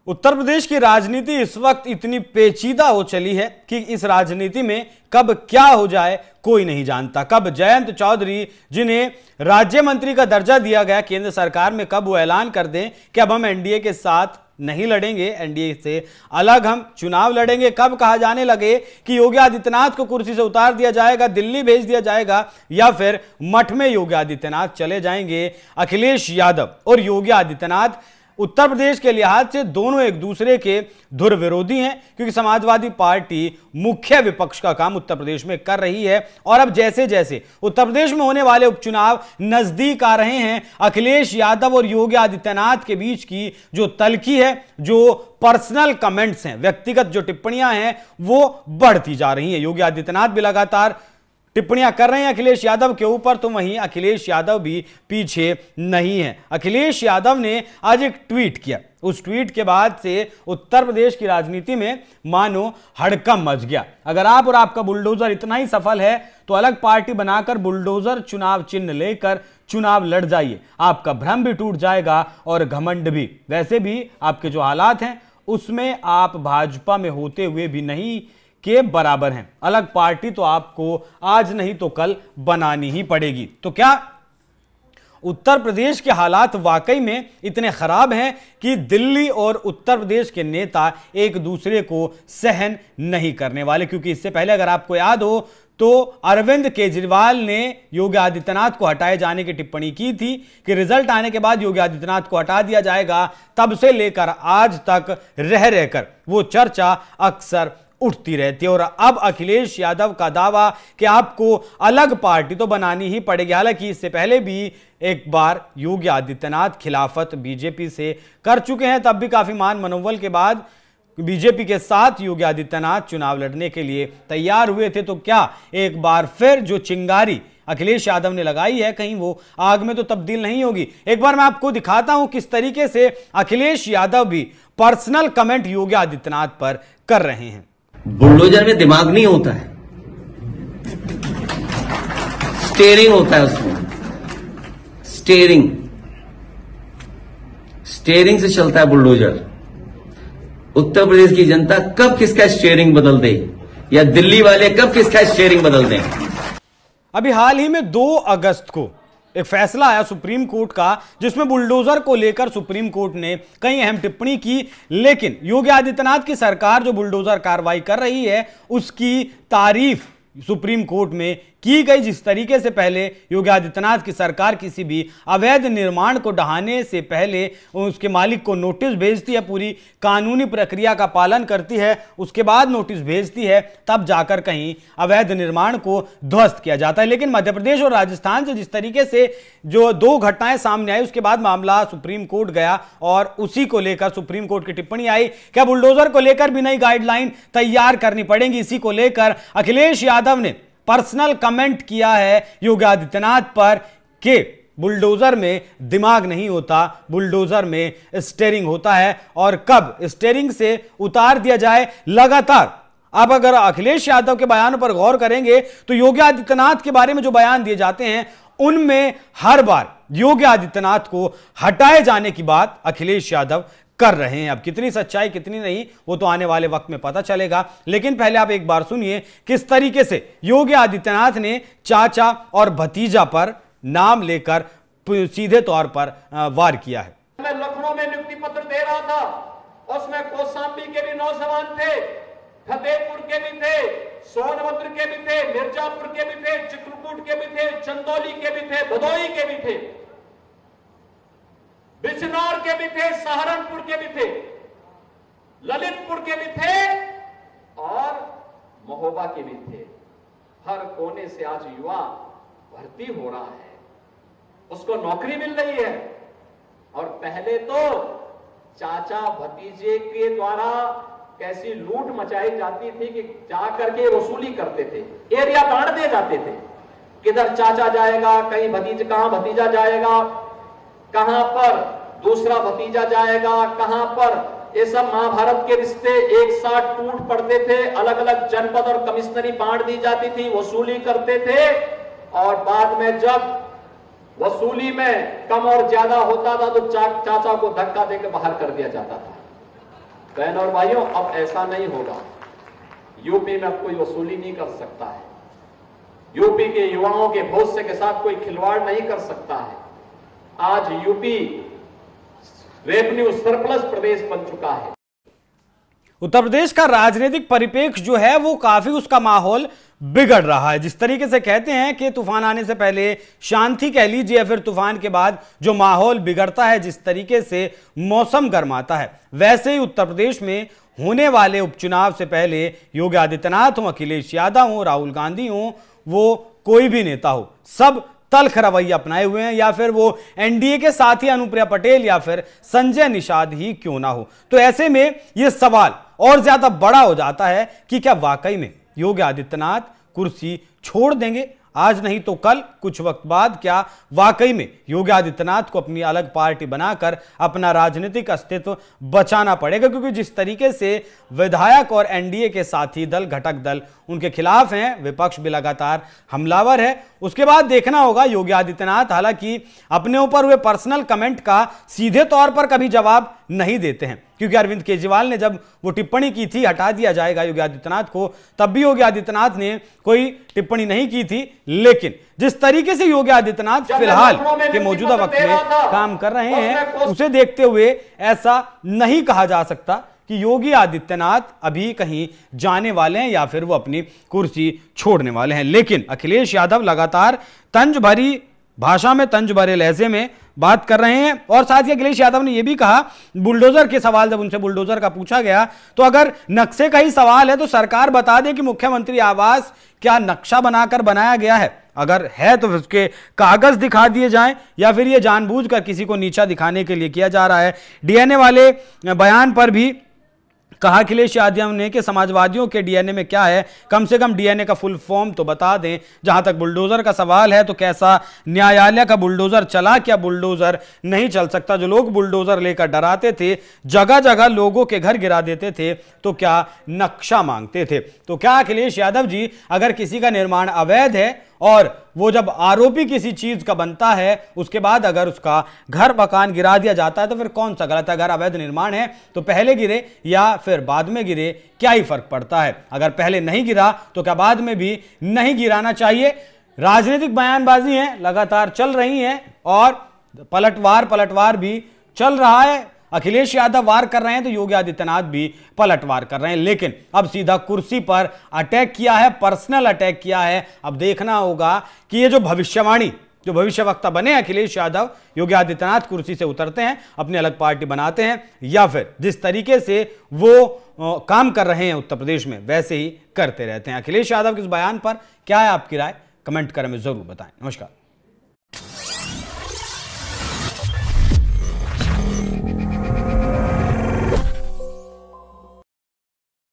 उत्तर प्रदेश की राजनीति इस वक्त इतनी पेचीदा हो चली है कि इस राजनीति में कब क्या हो जाए कोई नहीं जानता। कब जयंत चौधरी, जिन्हें राज्य मंत्री का दर्जा दिया गया केंद्र सरकार में, कब वो ऐलान कर दें कि अब हम एनडीए के साथ नहीं लड़ेंगे, एनडीए से अलग हम चुनाव लड़ेंगे। कब कहा जाने लगे कि योगी आदित्यनाथ को कुर्सी से उतार दिया जाएगा, दिल्ली भेज दिया जाएगा, या फिर मठ में योगी आदित्यनाथ चले जाएंगे। अखिलेश यादव और योगी आदित्यनाथ उत्तर प्रदेश के लिहाज से दोनों एक दूसरे के धुर विरोधी हैं, क्योंकि समाजवादी पार्टी मुख्य विपक्ष का काम उत्तर प्रदेश में कर रही है। और अब जैसे जैसे उत्तर प्रदेश में होने वाले उपचुनाव नजदीक आ रहे हैं, अखिलेश यादव और योगी आदित्यनाथ के बीच की जो तल्खी है, जो पर्सनल कमेंट्स हैं, व्यक्तिगत जो टिप्पणियां हैं, वो बढ़ती जा रही हैं। योगी आदित्यनाथ भी लगातार टिप्पणियां कर रहे हैं अखिलेश यादव के ऊपर, तो वहीं अखिलेश यादव भी पीछे नहीं है। अखिलेश यादव ने आज एक ट्वीट किया, उस ट्वीट के बाद से उत्तर प्रदेश की राजनीति में मानो हड़कंप मच गया। अगर आप और आपका बुलडोजर इतना ही सफल है तो अलग पार्टी बनाकर बुलडोजर चुनाव चिन्ह लेकर चुनाव लड़ जाइए, आपका भ्रम भी टूट जाएगा और घमंड भी। वैसे भी आपके जो हालात हैं उसमें आप भाजपा में होते हुए भी नहीं के बराबर हैं। अलग पार्टी तो आपको आज नहीं तो कल बनानी ही पड़ेगी। तो क्या उत्तर प्रदेश के हालात वाकई में इतने खराब हैं कि दिल्ली और उत्तर प्रदेश के नेता एक दूसरे को सहन नहीं करने वाले? क्योंकि इससे पहले अगर आपको याद हो तो अरविंद केजरीवाल ने योगी आदित्यनाथ को हटाए जाने की टिप्पणी की थी कि रिजल्ट आने के बाद योगी आदित्यनाथ को हटा दिया जाएगा। तब से लेकर आज तक रह रहकर वो चर्चा अक्सर उठती रहती है। और अब अखिलेश यादव का दावा कि आपको अलग पार्टी तो बनानी ही पड़ेगी। हालांकि इससे पहले भी एक बार योगी आदित्यनाथ खिलाफत बीजेपी से कर चुके हैं, तब भी काफी मान मनोबल के बाद बीजेपी के साथ योगी आदित्यनाथ चुनाव लड़ने के लिए तैयार हुए थे। तो क्या एक बार फिर जो चिंगारी अखिलेश यादव ने लगाई है, कहीं वो आग में तो तब्दील नहीं होगी? एक बार मैं आपको दिखाता हूं किस तरीके से अखिलेश यादव भी पर्सनल कमेंट योगी आदित्यनाथ पर कर रहे हैं। बुलडोजर में दिमाग नहीं होता है, स्टीयरिंग होता है उसमें। स्टीयरिंग से चलता है बुलडोजर। उत्तर प्रदेश की जनता कब किसका स्टीयरिंग बदल दे, या दिल्ली वाले कब किसका स्टीयरिंग बदल दें? अभी हाल ही में 2 अगस्त को एक फैसला आया सुप्रीम कोर्ट का, जिसमें बुलडोजर को लेकर सुप्रीम कोर्ट ने कई अहम टिप्पणी की। लेकिन योगी आदित्यनाथ की सरकार जो बुलडोजर कार्रवाई कर रही है उसकी तारीफ सुप्रीम कोर्ट में की गई। जिस तरीके से पहले योगी आदित्यनाथ की सरकार किसी भी अवैध निर्माण को ढहाने से पहले उसके मालिक को नोटिस भेजती है, पूरी कानूनी प्रक्रिया का पालन करती है, उसके बाद नोटिस भेजती है, तब जाकर कहीं अवैध निर्माण को ध्वस्त किया जाता है। लेकिन मध्य प्रदेश और राजस्थान से जिस तरीके से जो 2 घटनाएं सामने आई, उसके बाद मामला सुप्रीम कोर्ट गया और उसी को लेकर सुप्रीम कोर्ट की टिप्पणी आई क्या बुलडोजर को लेकर भी नई गाइडलाइन तैयार करनी पड़ेगी। इसी को लेकर अखिलेश यादव ने पर्सनल कमेंट किया है योगी आदित्यनाथ पर कि बुलडोजर में दिमाग नहीं होता, बुलडोजर में स्टीयरिंग होता है, और कब स्टीयरिंग से उतार दिया जाए। लगातार अब अगर अखिलेश यादव के बयानों पर गौर करेंगे तो योगी आदित्यनाथ के बारे में जो बयान दिए जाते हैं उनमें हर बार योगी आदित्यनाथ को हटाए जाने की बात अखिलेश यादव कर रहे हैं। अब कितनी सच्चाई कितनी नहीं वो तो आने वाले वक्त में पता चलेगा। लेकिन पहले आप एक बार सुनिए किस तरीके से योगी आदित्यनाथ ने चाचा और भतीजा पर नाम लेकर सीधे तौर पर वार किया है। मैं लखनऊ में नियुक्ति पत्र दे रहा था, उसमें कौशाम्बी के भी नौजवान थे, फतेहपुर के भी थे, सोनभद्र के भी थे, मिर्जापुर के भी थे, चित्रकूट के भी थे, चंदौली के भी थे, भदोही के भी थे, बिजनौर के भी थे, सहारनपुर के भी थे, ललितपुर के भी थे और महोबा के भी थे। हर कोने से आज युवा भर्ती हो रहा है, उसको नौकरी मिल रही है। और पहले तो चाचा भतीजे के द्वारा कैसी लूट मचाई जाती थी कि जाकर के वसूली करते थे, एरिया बांट दिए जाते थे, किधर चाचा जाएगा, कहीं भतीजा, कहां भतीजा जाएगा, कहां पर दूसरा भतीजा जाएगा, कहां पर। ये सब महाभारत के रिश्ते एक साथ टूट पड़ते थे, अलग अलग जनपद और कमिश्नरी बांट दी जाती थी, वसूली करते थे, और बाद में जब वसूली में कम और ज्यादा होता था तो चाचा को धक्का देकर बाहर कर दिया जाता था। बहनों और भाइयों, अब ऐसा नहीं होगा। यूपी में अब कोई वसूली नहीं कर सकता है। यूपी के युवाओं के भविष्य के साथ कोई खिलवाड़ नहीं कर सकता है। आज यूपी रेवेन्यू सरप्लस प्रदेश बन चुका है। उत्तर प्रदेश का राजनीतिक परिप्रेक्ष्य जो है वो काफी उसका माहौल बिगड़ रहा है। जिस तरीके से कहते हैं कि तूफान आने से पहले शांति कह लीजिए, फिर तूफान के बाद जो माहौल बिगड़ता है, जिस तरीके से मौसम गर्माता है, वैसे ही उत्तर प्रदेश में होने वाले उपचुनाव से पहले योगी आदित्यनाथ हो, अखिलेश यादव हो, राहुल गांधी हो, वो कोई भी नेता हो, सब तल्ख रवैया अपनाए हुए हैं, या फिर वो एनडीए के साथी अनुप्रिया पटेल या फिर संजय निषाद ही क्यों ना हो। तो ऐसे में यह सवाल और ज्यादा बड़ा हो जाता है कि क्या वाकई में योगी आदित्यनाथ कुर्सी छोड़ देंगे आज नहीं तो कल, कुछ वक्त बाद? क्या वाकई में योगी आदित्यनाथ को अपनी अलग पार्टी बनाकर अपना राजनीतिक अस्तित्व बचाना पड़ेगा? क्योंकि जिस तरीके से विधायक और एनडीए के साथी दल, घटक दल उनके खिलाफ हैं, विपक्ष भी लगातार हमलावर है। उसके बाद देखना होगा योगी आदित्यनाथ, हालांकि अपने ऊपर हुए पर्सनल कमेंट का सीधे तौर पर कभी जवाब नहीं देते हैं, क्योंकि अरविंद केजरीवाल ने जब वो टिप्पणी की थी हटा दिया जाएगा योगी आदित्यनाथ को, तब भी योगी आदित्यनाथ ने कोई टिप्पणी नहीं की थी। लेकिन जिस तरीके से योगी आदित्यनाथ फिलहाल के मौजूदा वक्त में काम कर रहे हैं, उसे देखते हुए ऐसा नहीं कहा जा सकता कि योगी आदित्यनाथ अभी कहीं जाने वाले हैं या फिर वो अपनी कुर्सी छोड़ने वाले हैं। लेकिन अखिलेश यादव लगातार तंज भरी भाषा में, तंज भरे लहजे में बात कर रहे हैं। और साथ ही अखिलेश यादव ने यह भी कहा, बुलडोजर के सवाल जब उनसे बुलडोजर का पूछा गया, तो अगर नक्शे का ही सवाल है तो सरकार बता दे कि मुख्यमंत्री आवास क्या नक्शा बनाकर बनाया गया है। अगर है तो उसके कागज दिखा दिए जाएं, या फिर यह जानबूझकर किसी को नीचा दिखाने के लिए किया जा रहा है। डीएनए वाले बयान पर भी कहा अखिलेश यादव ने कि समाजवादियों के डीएनए में क्या है, कम से कम डीएनए का फुल फॉर्म तो बता दें। जहां तक बुलडोजर का सवाल है तो कैसा न्यायालय का बुलडोजर चला, क्या बुलडोजर नहीं चल सकता? जो लोग बुलडोजर लेकर डराते थे, जगह जगह लोगों के घर गिरा देते थे, तो क्या नक्शा मांगते थे? तो क्या अखिलेश यादव जी, अगर किसी का निर्माण अवैध है और वो जब आरोपी किसी चीज का बनता है, उसके बाद अगर उसका घर मकान गिरा दिया जाता है, तो फिर कौन सा गलत है? अगर अवैध निर्माण है तो पहले गिरे या फिर बाद में गिरे, क्या ही फर्क पड़ता है? अगर पहले नहीं गिरा तो क्या बाद में भी नहीं गिराना चाहिए? राजनीतिक बयानबाजी है लगातार चल रही है और पलटवार भी चल रहा है। अखिलेश यादव वार कर रहे हैं तो योगी आदित्यनाथ भी पलटवार कर रहे हैं, लेकिन अब सीधा कुर्सी पर अटैक किया है, पर्सनल अटैक किया है। अब देखना होगा कि ये जो भविष्यवाणी, जो भविष्यवक्ता बने अखिलेश यादव, योगी आदित्यनाथ कुर्सी से उतरते हैं, अपनी अलग पार्टी बनाते हैं, या फिर जिस तरीके से वो काम कर रहे हैं उत्तर प्रदेश में वैसे ही करते रहते हैं। अखिलेश यादव के इस बयान पर क्या है आपकी राय? कमेंट करें, में जरूर बताएं। नमस्कार।